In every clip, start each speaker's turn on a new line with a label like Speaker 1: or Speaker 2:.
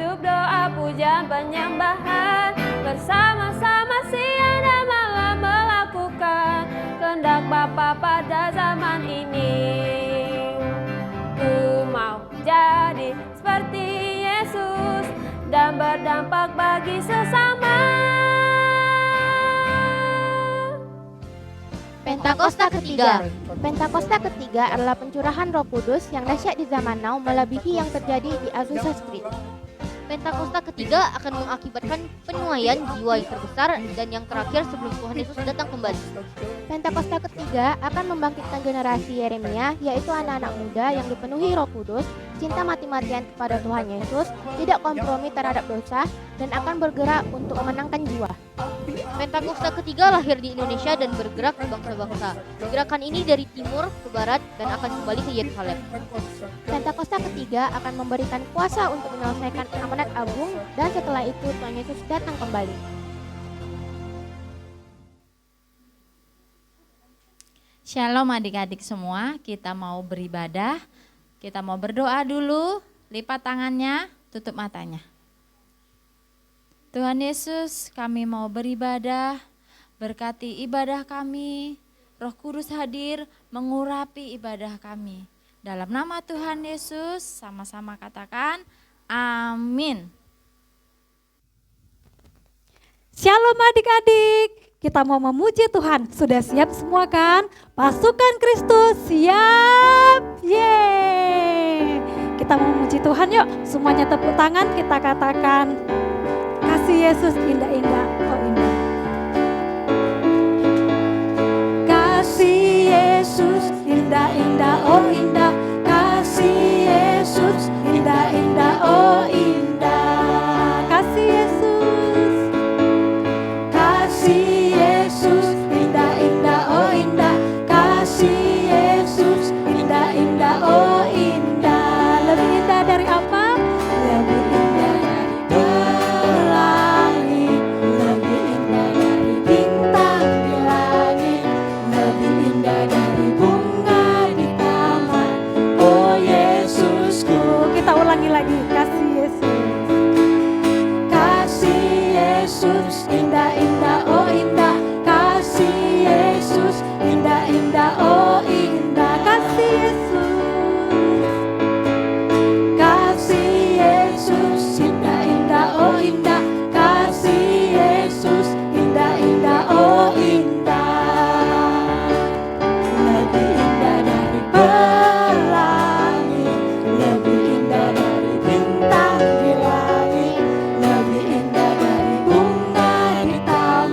Speaker 1: selayup doa pujian penyembahan, bersama-sama siang dan malam melakukan kehendak Bapa pada zaman ini. Ku mau jadi seperti Yesus dan berdampak bagi sesama.
Speaker 2: Pentakosta ketiga. Pentakosta ketiga adalah pencurahan Roh Kudus yang dahsyat di zaman now melebihi yang terjadi di Azusa Street.
Speaker 3: Pentakosta ketiga akan mengakibatkan penuaian jiwa yang terbesar dan yang terakhir sebelum Tuhan Yesus datang kembali.
Speaker 2: Pentakosta ketiga akan membangkitkan generasi Yeremia, yaitu anak-anak muda yang dipenuhi Roh Kudus, cinta mati-matian kepada Tuhan Yesus, tidak kompromi terhadap dosa, dan akan bergerak untuk memenangkan jiwa.
Speaker 3: Pentakosta ketiga lahir di Indonesia dan bergerak di bangsa-bangsa. Gerakan ini dari timur ke barat dan akan kembali ke Yerusalem.
Speaker 2: Pentakosta ketiga akan memberikan kuasa untuk menyelesaikan amanat agung, dan setelah itu Tuhan Yesus datang kembali.
Speaker 4: Shalom adik-adik semua, kita mau beribadah, kita mau berdoa dulu, lipat tangannya, tutup matanya. Tuhan Yesus, kami mau beribadah, berkati ibadah kami, Roh Kudus hadir mengurapi ibadah kami. Dalam nama Tuhan Yesus, sama-sama katakan, amin.
Speaker 5: Shalom adik-adik, kita mau memuji Tuhan. Sudah siap semua kan? Pasukan Kristus siap. Yeay. Kita mau memuji Tuhan yuk. Semuanya tepuk tangan, kita katakan, kasih Yesus indah-indah, oh indah. Kasih Yesus indah-indah, oh indah. Kasih Yesus indah-indah, oh indah. Kasih Yesus. Kasih Yesus indah-indah, oh indah. Kasih Yesus indah-indah, oh indah. Lebih indah dari apa? Lebih indah dari pelangi, lebih indah dari bintang di langit, lebih indah dari bunga di taman. Oh Yesusku, kita ulangi lagi. Kasih Yesus. Kasih Yesus indah-indah, oh indah. Kasih Yesus indah-indah, oh indah. Kasih Yesus. Kasih Yesus indah-indah, oh indah. Kasih Yesus indah-indah, oh indah. Lebih indah dari pelangi, lebih indah dari bintang di langit, lebih indah dari bunga di taman.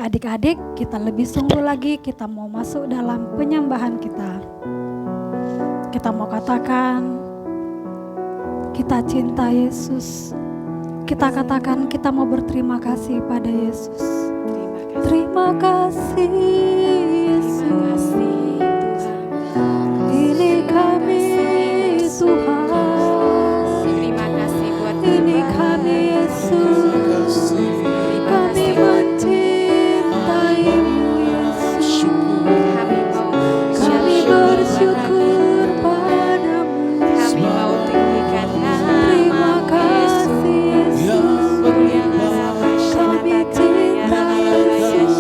Speaker 5: adik-adik, kita lebih sungguh lagi, kita mau masuk dalam penyembahan kita. Kita mau katakan, kita cinta Yesus. Kita katakan kita mau berterima kasih pada Yesus. Terima kasih Yesus. Ini kami Tuhan.
Speaker 1: Terima kasih buat
Speaker 5: Ini kami Yesus. Kami mencintaimu Yesus. Kami bersyukur padamu.
Speaker 1: Kami mau tinggikan
Speaker 5: Terima kasih Yesus. Kami cinta Yesus.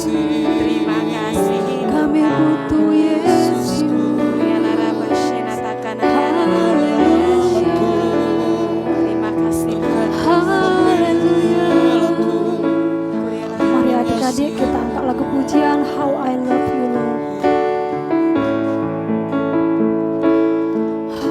Speaker 1: Terima kasih.
Speaker 5: Kami butuh Yesus.
Speaker 1: Terima kasih.
Speaker 5: Haleluya. Mari adik-adik kita angkat lagu pujian How I Love You Lord.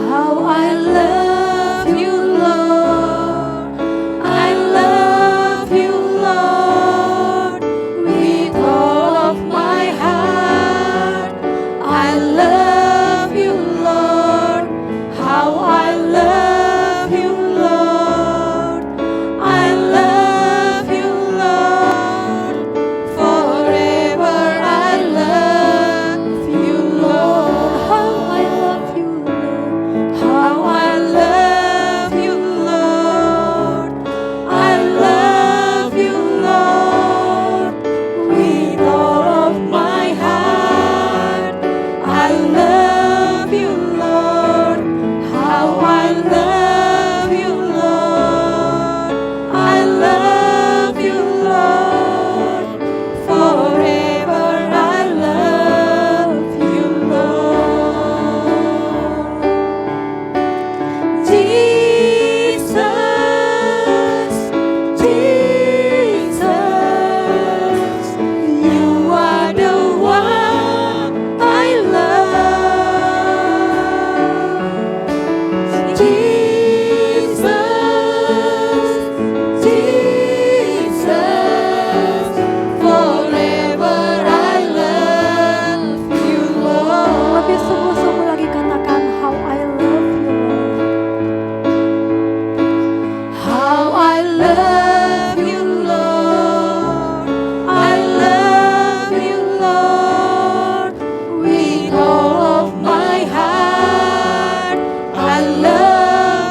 Speaker 5: How I love you Lord, I love you Lord, with all of my heart. I love you Lord, how I love you Lord, I love you Lord, forever I love you Lord. How I love you Lord, how I love you Lord, I love you Lord, with all of my heart. I love you Lord, how I love you Lord, I love you Lord, forever I love you Lord. Jesus, Jesus, you are the one I love. Jesus, Jesus, forever I love you Lord. Lebih sungguh-sungguh lagi katakan how I love you Lord. How I love you Lord, I love you Lord, with all of my heart. I love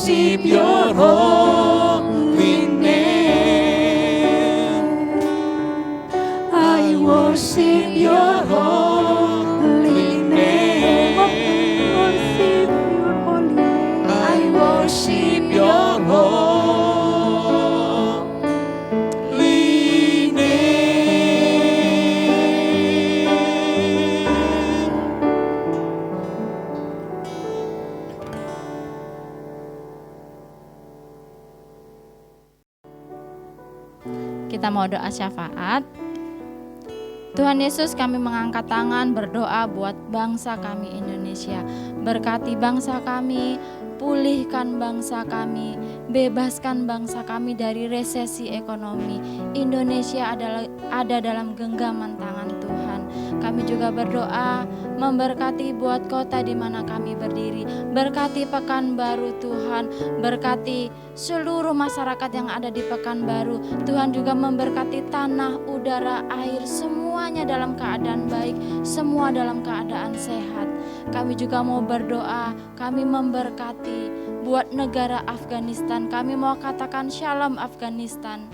Speaker 6: worship your holy name. I worship your holy name. I worship your holy name.
Speaker 4: Kita mau doa syafaat. Tuhan Yesus, kami mengangkat tangan berdoa buat bangsa kami Indonesia. Berkati bangsa kami, pulihkan bangsa kami, bebaskan bangsa kami dari resesi ekonomi. Indonesia ada dalam genggaman tangan Tuhan. Kami juga berdoa memberkati buat kota di mana kami berdiri. Berkati Pekanbaru Tuhan, berkati seluruh masyarakat yang ada di Pekanbaru. Tuhan juga memberkati tanah, udara, air, semuanya dalam keadaan baik, semua dalam keadaan sehat. Kami juga mau berdoa, kami memberkati buat negara Afghanistan. Kami mau katakan shalom Afghanistan.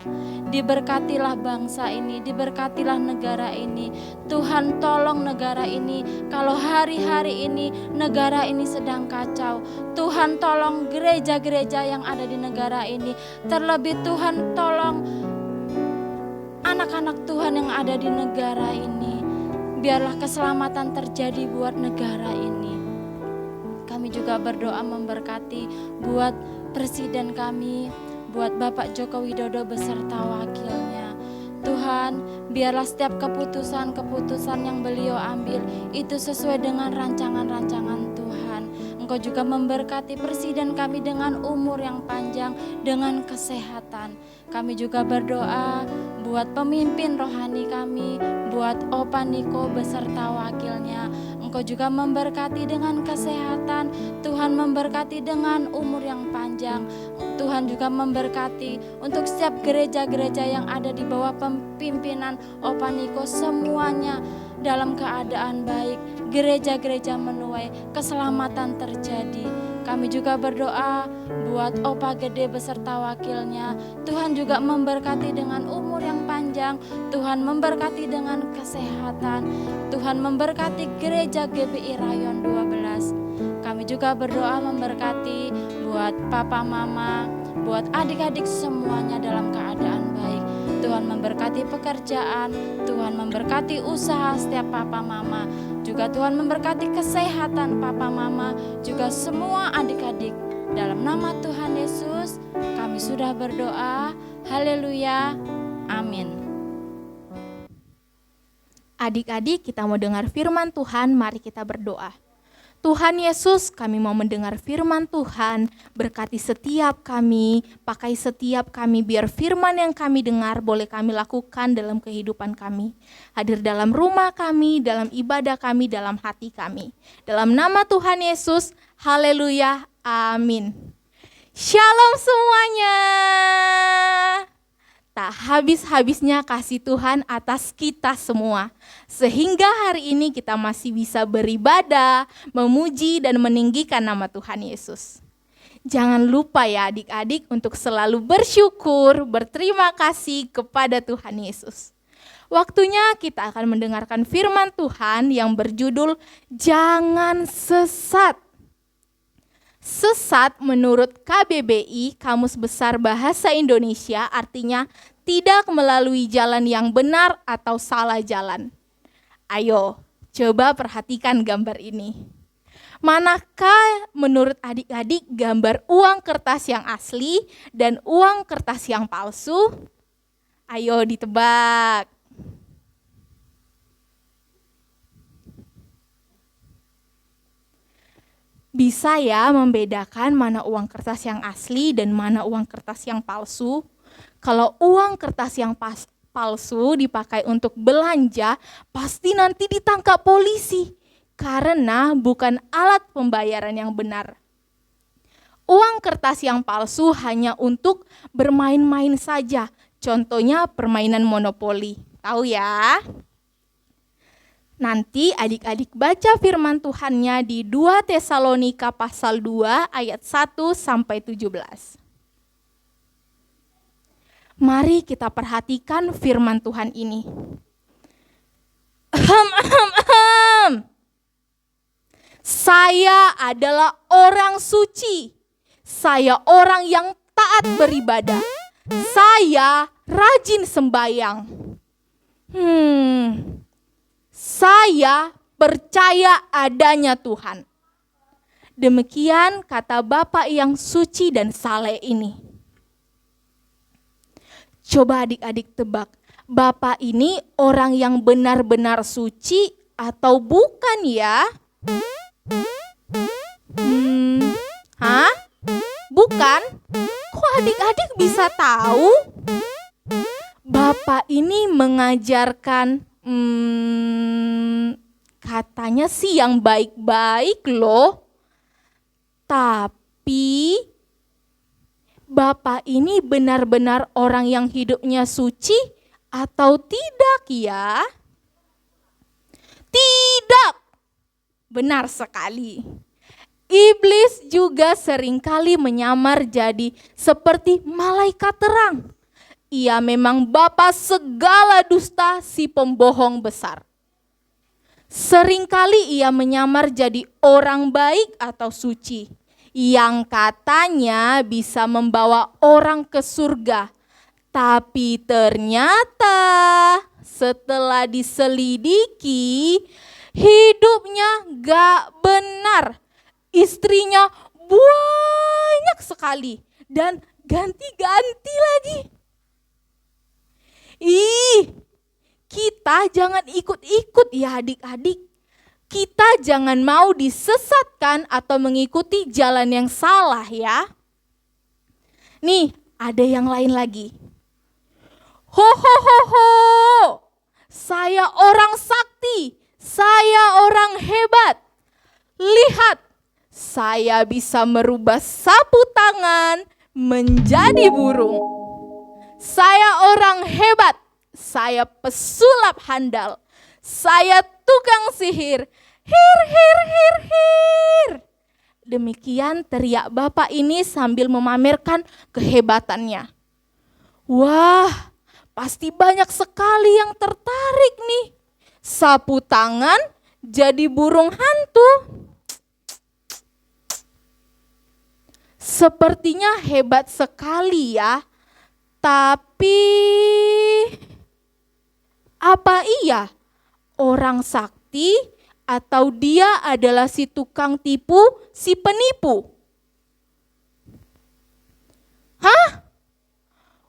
Speaker 4: Diberkatilah bangsa ini, diberkatilah negara ini. Tuhan tolong negara ini. Kalau hari-hari ini negara ini sedang kacau, Tuhan tolong gereja-gereja yang ada di negara ini. Terlebih Tuhan tolong anak-anak Tuhan yang ada di negara ini. Biarlah keselamatan terjadi buat negara ini. Kami juga berdoa memberkati buat presiden kami, buat Bapak Joko Widodo beserta wakilnya. Tuhan, biarlah setiap keputusan-keputusan yang beliau ambil itu sesuai dengan rancangan-rancangan Tuhan. Engkau juga memberkati presiden kami dengan umur yang panjang, dengan kesehatan. Kami juga berdoa buat pemimpin rohani kami, buat Opa Niko beserta wakilnya. Engkau juga memberkati dengan kesehatan, Tuhan memberkati dengan umur yang panjang. Tuhan juga memberkati untuk setiap gereja-gereja yang ada di bawah pimpinan Opa Niko, semuanya dalam keadaan baik. Gereja-gereja menuai, keselamatan terjadi. Kami juga berdoa buat Opa Gede beserta wakilnya. Tuhan juga memberkati dengan umur yang panjang. Tuhan memberkati dengan kesehatan. Tuhan memberkati gereja GBI Rayon 12. Kami juga berdoa memberkati buat papa mama, buat adik-adik semuanya dalam keadaan baik. Tuhan memberkati pekerjaan, Tuhan memberkati usaha setiap papa mama. Juga Tuhan memberkati kesehatan papa mama, juga semua adik-adik. Dalam nama Tuhan Yesus, kami sudah berdoa. Haleluya. Amin.
Speaker 7: Adik-adik, kita mau dengar firman Tuhan, mari kita berdoa. Tuhan Yesus, kami mau mendengar firman Tuhan, berkati setiap kami, pakai setiap kami, biar firman yang kami dengar boleh kami lakukan dalam kehidupan kami. Hadir dalam rumah kami, dalam ibadah kami, dalam hati kami. Dalam nama Tuhan Yesus, haleluya, amin. Shalom semuanya. Tak habis-habisnya kasih Tuhan atas kita semua. Sehingga hari ini kita masih bisa beribadah, memuji dan meninggikan nama Tuhan Yesus. Jangan lupa ya adik-adik untuk selalu bersyukur, berterima kasih kepada Tuhan Yesus. Waktunya kita akan mendengarkan firman Tuhan yang berjudul Jangan Sesat. Sesat menurut KBBI, Kamus Besar Bahasa Indonesia, artinya tidak melalui jalan yang benar atau salah jalan. Ayo, coba perhatikan gambar ini. Manakah menurut adik-adik gambar uang kertas yang asli dan uang kertas yang palsu? Ayo ditebak. Bisa ya membedakan mana uang kertas yang asli dan mana uang kertas yang palsu? Kalau uang kertas yang palsu dipakai untuk belanja, pasti nanti ditangkap polisi karena bukan alat pembayaran yang benar. Uang kertas yang palsu hanya untuk bermain-main saja, contohnya permainan monopoli. Tahu ya? Nanti adik-adik baca firman Tuhannya di 2 Tesalonika pasal 2 ayat 1 sampai 17. Mari kita perhatikan firman Tuhan ini. Saya adalah orang suci. Saya orang yang taat beribadah. Saya rajin sembahyang. Saya percaya adanya Tuhan. Demikian kata Bapak yang suci dan saleh ini. Coba adik-adik tebak, Bapak ini orang yang benar-benar suci atau bukan ya? Bukan? Kok adik-adik bisa tahu? Bapak ini mengajarkan, katanya sih yang baik-baik loh. Tapi Bapak ini benar-benar orang yang hidupnya suci atau tidak ya? Tidak. Benar sekali. Iblis juga seringkali menyamar jadi seperti malaikat terang. Ia memang bapa segala dusta, si pembohong besar. Seringkali ia menyamar jadi orang baik atau suci, yang katanya bisa membawa orang ke surga. Tapi ternyata setelah diselidiki, hidupnya gak benar. Istrinya banyak sekali dan ganti-ganti lagi. Kita jangan ikut-ikut ya adik-adik. Kita jangan mau disesatkan atau mengikuti jalan yang salah ya. Nih, ada yang lain lagi. Ho. Saya orang sakti, saya orang hebat. Lihat, saya bisa merubah sapu tangan menjadi burung. Saya orang hebat, saya pesulap handal, saya tukang sihir. Hir. Demikian teriak bapak ini sambil memamerkan kehebatannya. Wah, pasti banyak sekali yang tertarik nih. Sapu tangan jadi burung hantu. Sepertinya hebat sekali ya. Tapi apa iya orang sakti atau dia adalah si tukang tipu, si penipu?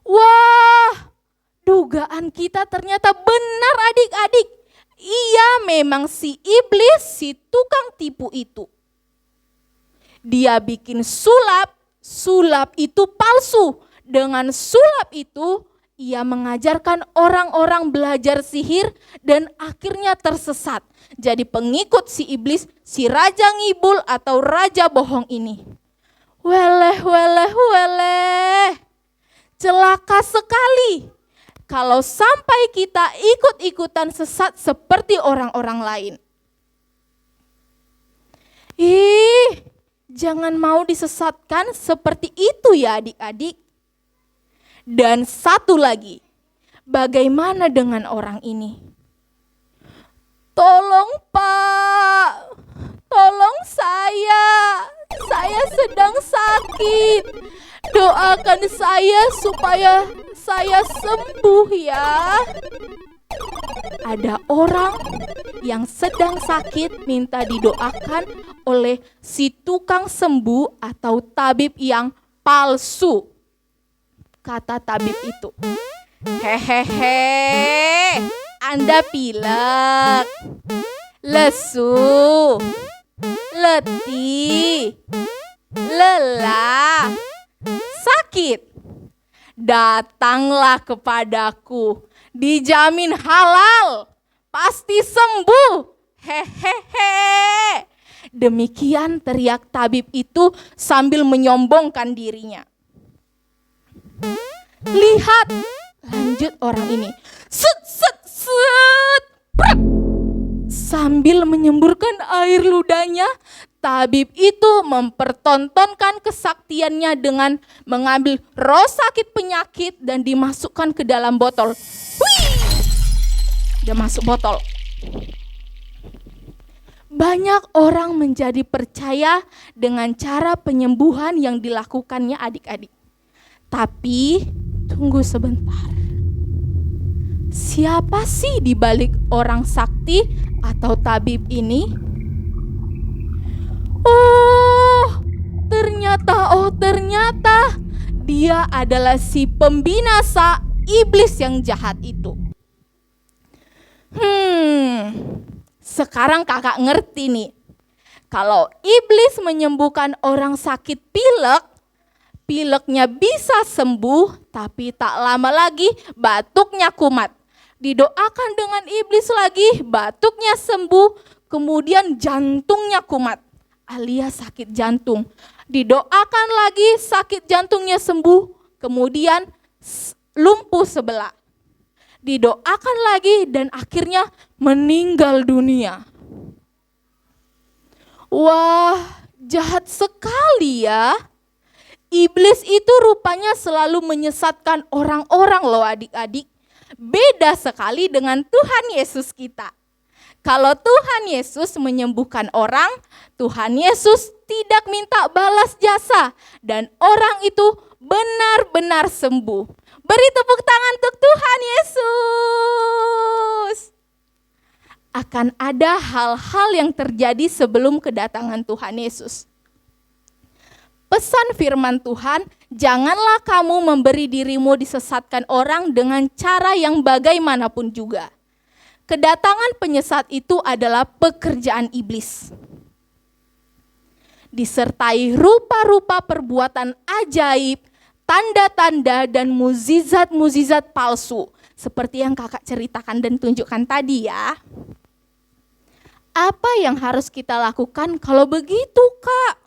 Speaker 7: Wah, dugaan kita ternyata benar adik-adik. Ia memang si iblis, si tukang tipu itu. Dia bikin sulap itu palsu. Dengan sulap itu, ia mengajarkan orang-orang belajar sihir dan akhirnya tersesat. Jadi pengikut si iblis, si raja ngibul atau raja bohong ini. Weleh. Celaka sekali kalau sampai kita ikut-ikutan sesat seperti orang-orang lain. Jangan mau disesatkan seperti itu ya adik-adik. Dan satu lagi, bagaimana dengan orang ini? Tolong Pak, tolong saya sedang sakit. Doakan saya supaya saya sembuh ya. Ada orang yang sedang sakit minta didoakan oleh si tukang sembuh atau tabib yang palsu. Kata tabib itu, hehehe, Anda pilek, lesu, letih, lelah, sakit. Datanglah kepadaku, dijamin halal, pasti sembuh. Hehehe. Demikian teriak tabib itu sambil menyombongkan dirinya. Lihat, lanjut orang ini. Set, prak. Sambil menyemburkan air ludahnya, tabib itu mempertontonkan kesaktiannya dengan mengambil roh sakit penyakit dan dimasukkan ke dalam botol. Wih! Dia masuk botol. Banyak orang menjadi percaya dengan cara penyembuhan yang dilakukannya adik-adik. Tapi tunggu sebentar. Siapa sih di balik orang sakti atau tabib ini? Oh, ternyata dia adalah si pembinasa iblis yang jahat itu. Sekarang kakak ngerti nih. Kalau iblis menyembuhkan orang sakit pilek, pileknya bisa sembuh, tapi tak lama lagi batuknya kumat. Didoakan dengan iblis lagi, batuknya sembuh, kemudian jantungnya kumat, alias sakit jantung. Didoakan lagi, sakit jantungnya sembuh, kemudian lumpuh sebelah. Didoakan lagi dan akhirnya meninggal dunia. Wah, jahat sekali ya. Iblis itu rupanya selalu menyesatkan orang-orang loh adik-adik. Beda sekali dengan Tuhan Yesus kita. Kalau Tuhan Yesus menyembuhkan orang, Tuhan Yesus tidak minta balas jasa dan orang itu benar-benar sembuh. Beri tepuk tangan untuk Tuhan Yesus. Akan ada hal-hal yang terjadi sebelum kedatangan Tuhan Yesus. Pesan firman Tuhan, janganlah kamu memberi dirimu disesatkan orang dengan cara yang bagaimanapun juga. Kedatangan penyesat itu adalah pekerjaan iblis. Disertai rupa-rupa perbuatan ajaib, tanda-tanda dan mukjizat-mukjizat palsu. Seperti yang kakak ceritakan dan tunjukkan tadi ya. Apa yang harus kita lakukan kalau begitu, Kak?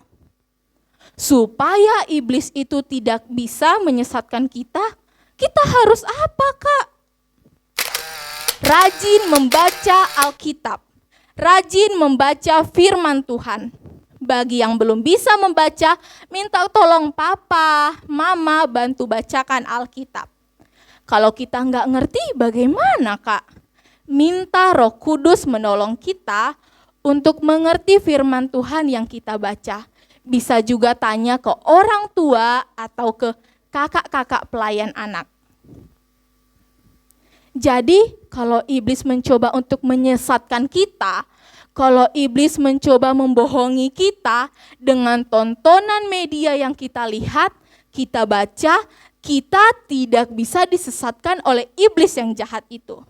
Speaker 7: Supaya iblis itu tidak bisa menyesatkan kita, kita harus apa, Kak? Rajin membaca Alkitab, rajin membaca firman Tuhan. Bagi yang belum bisa membaca, minta tolong papa, mama bantu bacakan Alkitab. Kalau kita nggak ngerti bagaimana, Kak? Minta Roh Kudus menolong kita untuk mengerti firman Tuhan yang kita baca. Bisa juga tanya ke orang tua atau ke kakak-kakak pelayan anak. Jadi kalau iblis mencoba untuk menyesatkan kita, kalau iblis mencoba membohongi kita dengan tontonan media yang kita lihat, kita baca, kita tidak bisa disesatkan oleh iblis yang jahat itu.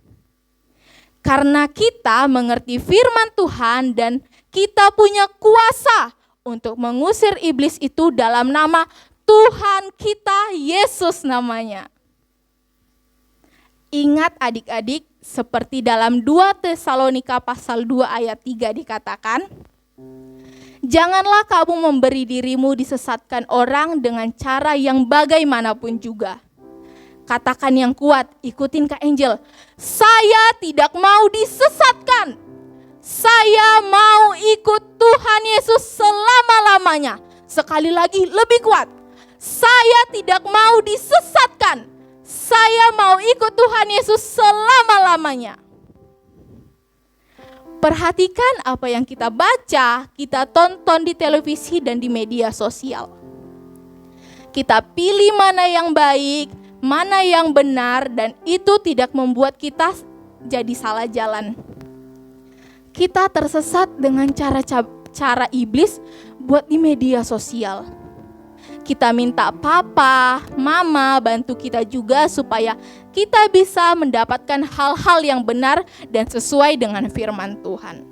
Speaker 7: Karena kita mengerti firman Tuhan dan kita punya kuasa untuk mengusir iblis itu dalam nama Tuhan kita, Yesus namanya. Ingat adik-adik, seperti dalam 2 Tesalonika pasal 2 ayat 3 dikatakan, janganlah kamu memberi dirimu disesatkan orang dengan cara yang bagaimanapun juga. Katakan yang kuat, ikutin Kak Angel. Saya tidak mau disesatkan. Saya mau ikut Tuhan Yesus selama-lamanya. Sekali lagi lebih kuat. Saya tidak mau disesatkan. Saya mau ikut Tuhan Yesus selama-lamanya. Perhatikan apa yang kita baca, kita tonton di televisi dan di media sosial. Kita pilih mana yang baik, mana yang benar, dan itu tidak membuat kita jadi salah jalan. Kita tersesat dengan cara iblis buat di media sosial. Kita minta papa, mama bantu kita juga supaya kita bisa mendapatkan hal-hal yang benar dan sesuai dengan firman Tuhan.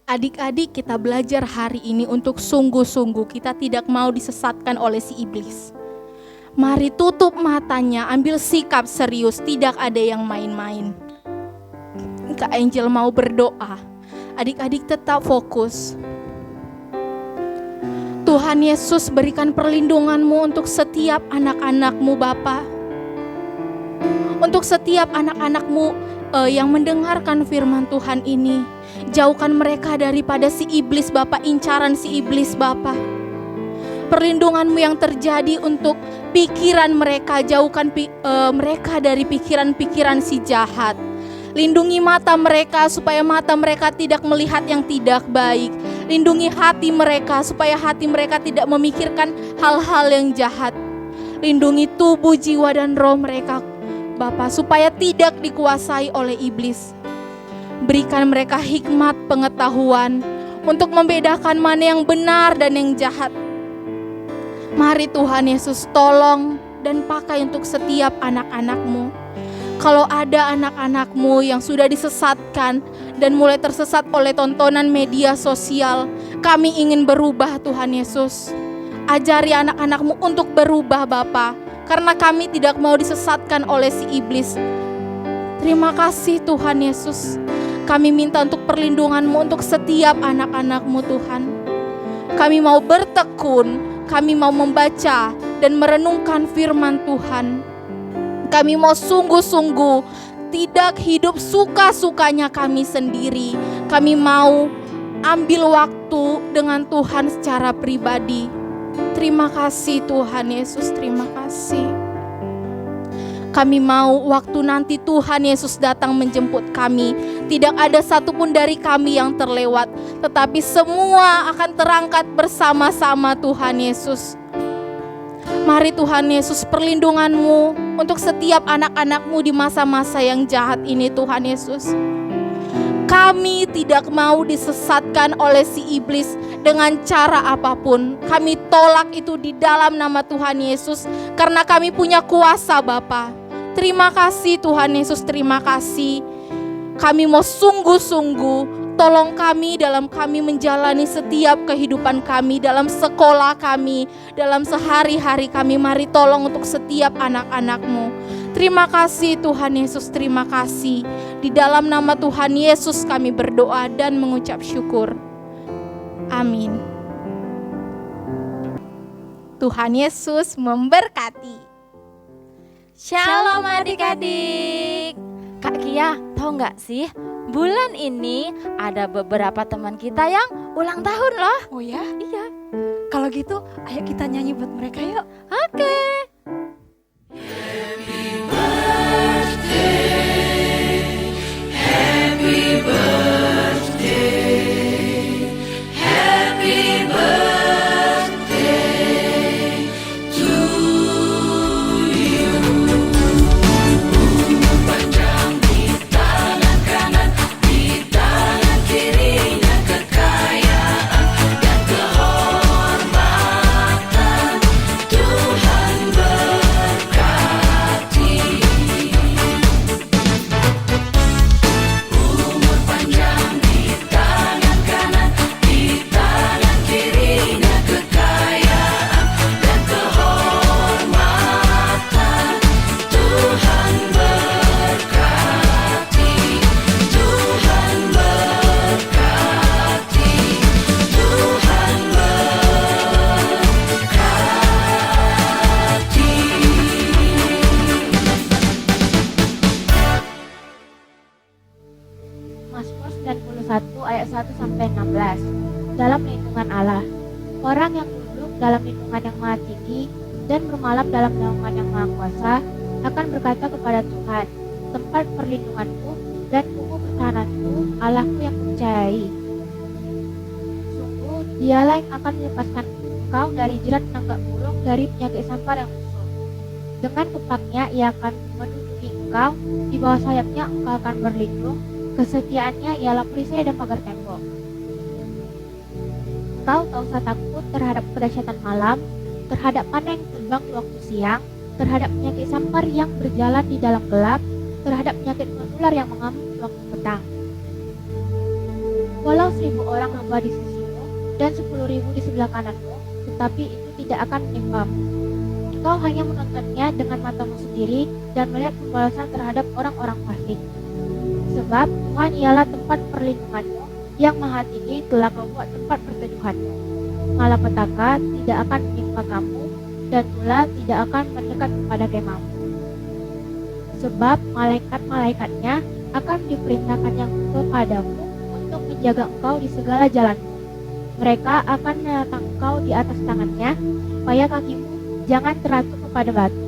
Speaker 7: Adik-adik, kita belajar hari ini untuk sungguh-sungguh kita tidak mau disesatkan oleh si iblis. Mari tutup matanya, ambil sikap serius, tidak ada yang main-main. Kak Angel mau berdoa. Adik-adik tetap fokus. Tuhan Yesus, berikan perlindungan-Mu untuk setiap anak-anak-Mu Bapa. Untuk setiap anak-anak-Mu yang mendengarkan firman Tuhan ini. Jauhkan mereka daripada si iblis Bapa, incaran si iblis Bapa. Perlindungan-Mu yang terjadi untuk pikiran mereka, jauhkan mereka dari pikiran-pikiran si jahat. Lindungi mata mereka supaya mata mereka tidak melihat yang tidak baik. Lindungi hati mereka supaya hati mereka tidak memikirkan hal-hal yang jahat. Lindungi tubuh, jiwa, dan roh mereka Bapa, supaya tidak dikuasai oleh iblis. Berikan mereka hikmat pengetahuan untuk membedakan mana yang benar dan yang jahat. Mari Tuhan Yesus tolong dan pakai untuk setiap anak-anak-Mu. Kalau ada anak-anak-Mu yang sudah disesatkan dan mulai tersesat oleh tontonan media sosial, kami ingin berubah Tuhan Yesus. Ajari anak-anak-Mu untuk berubah Bapa, karena kami tidak mau disesatkan oleh si iblis. Terima kasih Tuhan Yesus. Kami minta untuk perlindungan-Mu untuk setiap anak-anak-Mu Tuhan. Kami mau bertekun, kami mau membaca dan merenungkan firman Tuhan. Kami mau sungguh-sungguh tidak hidup suka-sukanya kami sendiri. Kami mau ambil waktu dengan Tuhan secara pribadi. Terima kasih Tuhan Yesus, terima kasih. Kami mau waktu nanti Tuhan Yesus datang menjemput kami, tidak ada satupun dari kami yang terlewat, tetapi semua akan terangkat bersama-sama Tuhan Yesus. Mari Tuhan Yesus, perlindungan-Mu untuk setiap anak-anak-Mu di masa-masa yang jahat ini Tuhan Yesus. Kami tidak mau disesatkan oleh si iblis dengan cara apapun. Kami tolak itu di dalam nama Tuhan Yesus, karena kami punya kuasa Bapa. Terima kasih Tuhan Yesus, terima kasih. Kami mau sungguh-sungguh, tolong kami dalam kami menjalani setiap kehidupan kami, dalam sekolah kami, dalam sehari-hari kami. Mari tolong untuk setiap anak-anak-Mu. Terima kasih Tuhan Yesus, terima kasih. Di dalam nama Tuhan Yesus kami berdoa dan mengucap syukur. Amin. Tuhan Yesus memberkati.
Speaker 4: Shalom adik-adik. Kak Kia, tahu nggak sih? Bulan ini ada beberapa teman kita yang ulang tahun loh.
Speaker 5: Oh ya?
Speaker 4: Iya.
Speaker 5: Kalau gitu, ayo kita nyanyi buat mereka yuk.
Speaker 4: Oke.
Speaker 2: Mazmur 91 ayat 1 sampai 16. Dalam lindungan Allah. Orang yang duduk dalam lindungan yang Maha Tinggi dan bermalam dalam naungan yang Maha Kuasa akan berkata kepada Tuhan, tempat perlindunganku dan kubu pertahananku, Allahku yang kupercayai. Sungguh, Dialah yang akan melepaskan engkau dari jerat penangkap burung, dari penyakit sampar yang musuh. Dengan kepaknya ia akan menduduki engkau, di bawah sayapnya engkau akan berlindung. Kesetiaannya ialah perisai dan pagar tembok. Engkau tak usah takut terhadap kedahsyatan malam, terhadap panah yang terbang di waktu siang, terhadap penyakit sampar yang berjalan di dalam gelap, terhadap penyakit menular yang mengamuk di waktu petang. Walau 1000 orang hamba di sisimu dan 10.000 di sebelah kananmu, tetapi itu tidak akan menimpamu. Engkau hanya menontonnya dengan matamu sendiri dan melihat pembalasan terhadap orang-orang fasik. Sebab Tuhan ialah tempat perlindunganmu, yang Maha Tinggi telah membuat tempat perteduhanmu. Malapetaka tidak akan menimpa kamu, dan ular tidak akan mendekat kepada kemahmu. Sebab malaikat-malaikatnya akan diperintahkannya kepadamu untuk menjaga engkau di segala jalanmu. Mereka akan menatang engkau di atas tangannya, supaya kakimu jangan teratup kepada batu.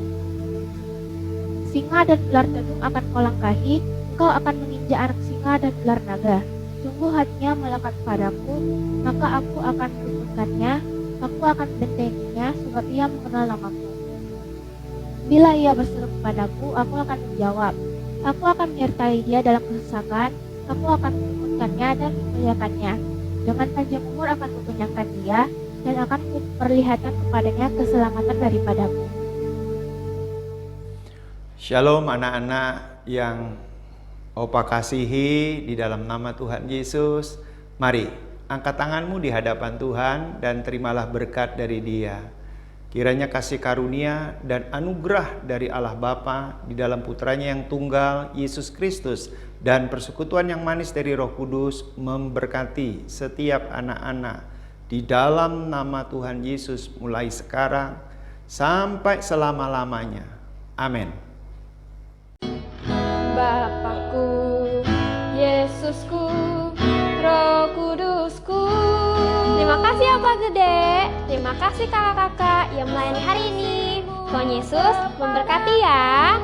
Speaker 2: Singa dan ular telung akan kau langkahi, engkau akan menginjak anak singa dan ular naga. Sungguh hatinya melekat padaku, maka aku akan meluputkannya, aku akan membentenginya, sebab ia mengenal namaku. Bila ia berseru kepadaku, aku akan menjawab. Aku akan menyertai dia dalam kesesakan, aku akan meluputkannya dan memuliakannya. Dengan panjang umur akan kukenyangkan dia, dan akan kuperlihatkan kepadanya keselamatan daripadaku.
Speaker 6: Shalom anak-anak yang Opa kasihi di dalam nama Tuhan Yesus. Mari angkat tanganmu di hadapan Tuhan dan terimalah berkat dari Dia. Kiranya kasih karunia dan anugerah dari Allah Bapa di dalam putranya yang tunggal, Yesus Kristus, dan persekutuan yang manis dari Roh Kudus memberkati setiap anak-anak di dalam nama Tuhan Yesus mulai sekarang sampai selama-lamanya. Amin.
Speaker 8: Bapakku, Yesusku, Roh Kudusku.
Speaker 9: Terima kasih Opa Gede, terima kasih kakak-kakak yang melayani hari ini. Tuhan Yesus memberkati ya.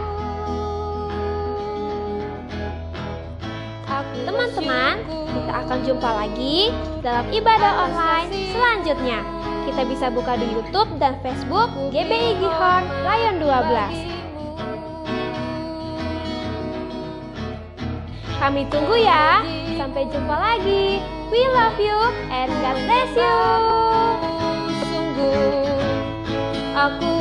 Speaker 9: Teman-teman, kita akan jumpa lagi dalam ibadah online selanjutnya. Kita bisa buka di YouTube dan Facebook GBI Gihon Lion 12. Kami tunggu ya. Sampai jumpa lagi. We love you and God bless you.
Speaker 8: Sungguh aku